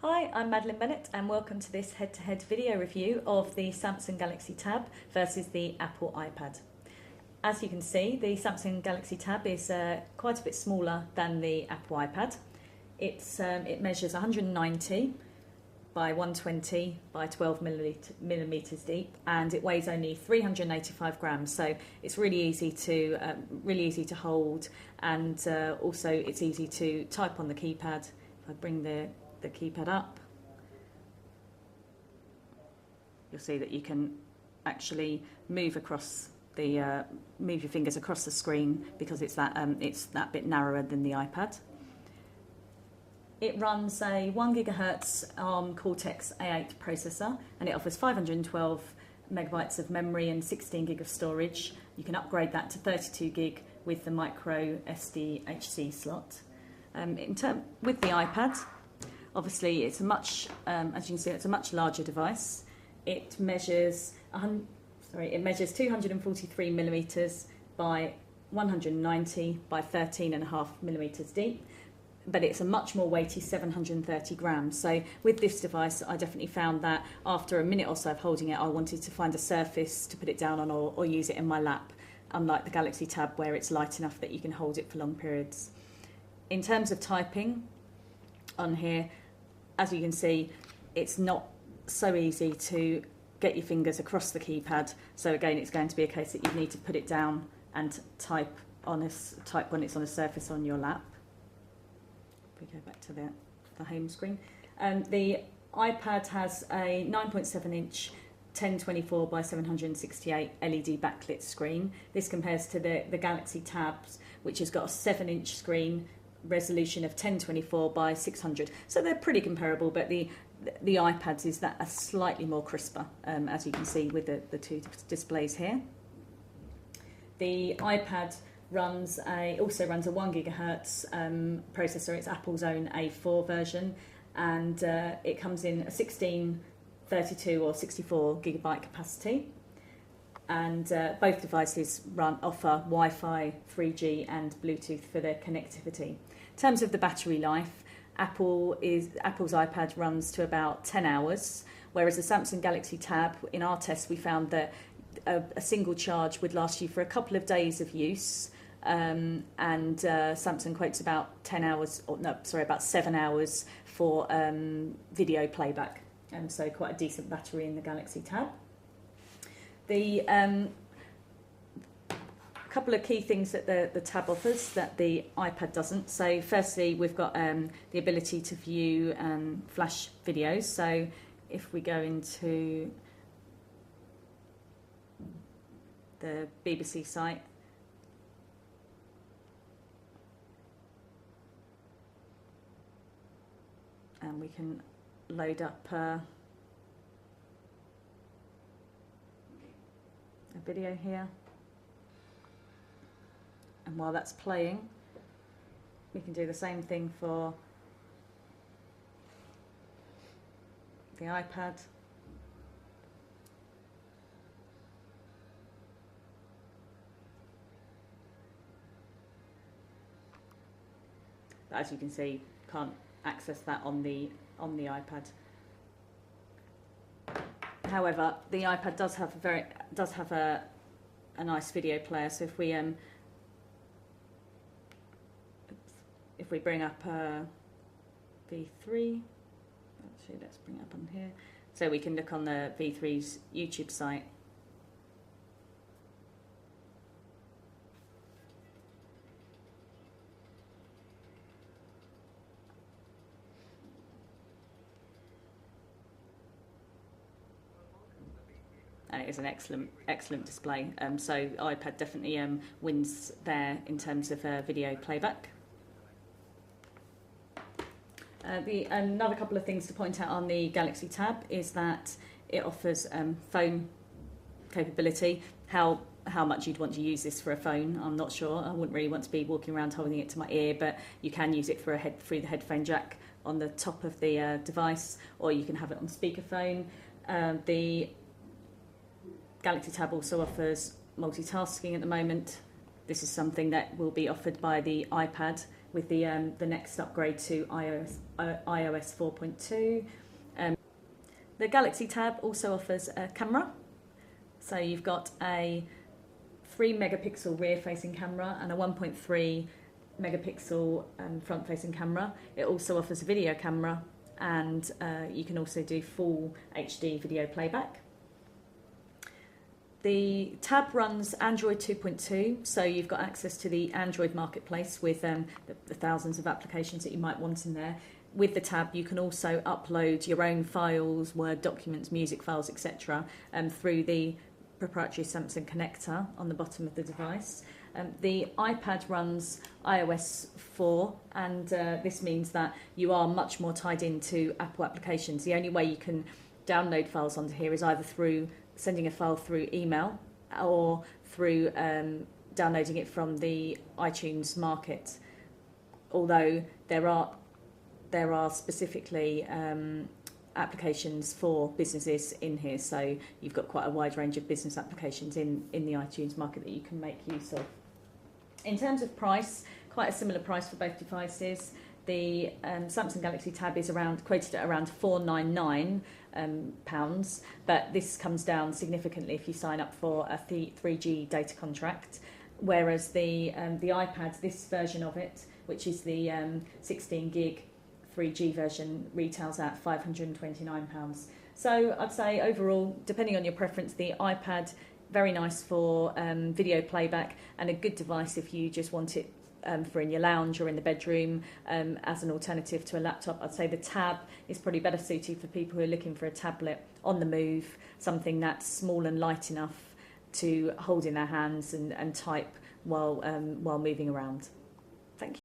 Hi, I'm Madeline Bennett and welcome to this head-to-head video review of the Samsung Galaxy Tab versus the Apple iPad. As you can see, the Samsung Galaxy Tab is quite a bit smaller than the Apple iPad. It measures 190 by 120 by 12 millimeters deep, and it weighs only 385 grams. So it's really easy to hold, and also it's easy to type on the keypad. If I bring the keypad up, you'll see that you can actually move your fingers across the screen because it's that bit narrower than the iPad. It runs a 1 GHz ARM Cortex A8 processor, and it offers 512 megabytes of memory and 16 gig of storage. You can upgrade that to 32 gig with the micro SDHC slot. With the iPad, obviously it's as you can see, it's a much larger device. It measures 243 millimeters by 190 by 13.5 millimeters deep, but it's a much more weighty 730 grams. So with this device, I definitely found that after a minute or so of holding it, I wanted to find a surface to put it down on or use it in my lap, unlike the Galaxy Tab where it's light enough that you can hold it for long periods. In terms of typing on here, as you can see, it's not so easy to get your fingers across the keypad. So again, it's going to be a case that you need to put it down and type when it's on a surface on your lap. If we go back to the home screen. The iPad has a 9.7-inch 1024 by 768 LED backlit screen. This compares to the Galaxy Tabs, which has got a 7-inch screen, resolution of 1024 by 600. So they're pretty comparable, but the iPads is that a slightly more crisper, as you can see with the two displays here. The iPad also runs a 1 GHz processor. It's Apple's own A4 version, and it comes in a 16, 32 or 64 gigabyte capacity. And both devices offer Wi-Fi, 3G and Bluetooth for their connectivity. In terms of the battery life, Apple's iPad runs to about 10 hours, whereas the Samsung Galaxy Tab, in our test, we found that a single charge would last you for a couple of days of use, and Samsung quotes about about 7 hours for video playback, and so quite a decent battery in the Galaxy Tab. The couple of key things that the Tab offers that the iPad doesn't. So firstly, we've got the ability to view flash videos. So if we go into the BBC site, and we can load up a video here, and while that's playing, we can do the same thing for the iPad. But as you can see, can't access that on the iPad. However, the iPad does have a nice video player. So if we bring up V3, actually let's bring it up on here, so we can look on the V3's YouTube site. And it is an excellent display. So iPad definitely wins there in terms of video playback. Another couple of things to point out on the Galaxy Tab is that it offers phone capability. How much you'd want to use this for a phone, I'm not sure. I wouldn't really want to be walking around holding it to my ear, but you can use it through the headphone jack on the top of the device, or you can have it on speakerphone. The Galaxy Tab also offers multitasking at the moment. This is something that will be offered by the iPad with the next upgrade to iOS 4.2. The Galaxy Tab also offers a camera. So you've got a 3 megapixel rear facing camera and a 1.3 megapixel front facing camera. It also offers a video camera, and you can also do full HD video playback. The Tab runs Android 2.2, so you've got access to the Android marketplace with the thousands of applications that you might want in there. With the Tab, you can also upload your own files, Word documents, music files, etc. Through the proprietary Samsung connector on the bottom of the device. The iPad runs iOS 4, and this means that you are much more tied into Apple applications. The only way you can download files onto here is either through sending a file through email or through downloading it from the iTunes market. Although there are specifically applications for businesses in here, so you've got quite a wide range of business applications in the iTunes market that you can make use of. In terms of price, quite a similar price for both devices. The Samsung Galaxy Tab is quoted at around £499, but this comes down significantly if you sign up for a 3G data contract, whereas the iPad, this version of it, which is the 16 gig 3G version, retails at £529. So I'd say overall, depending on your preference, the iPad, very nice for video playback, and a good device if you just want it for in your lounge or in the bedroom as an alternative to a laptop. I'd say the Tab is probably better suited for people who are looking for a tablet on the move, something that's small and light enough to hold in their hands and type while moving around.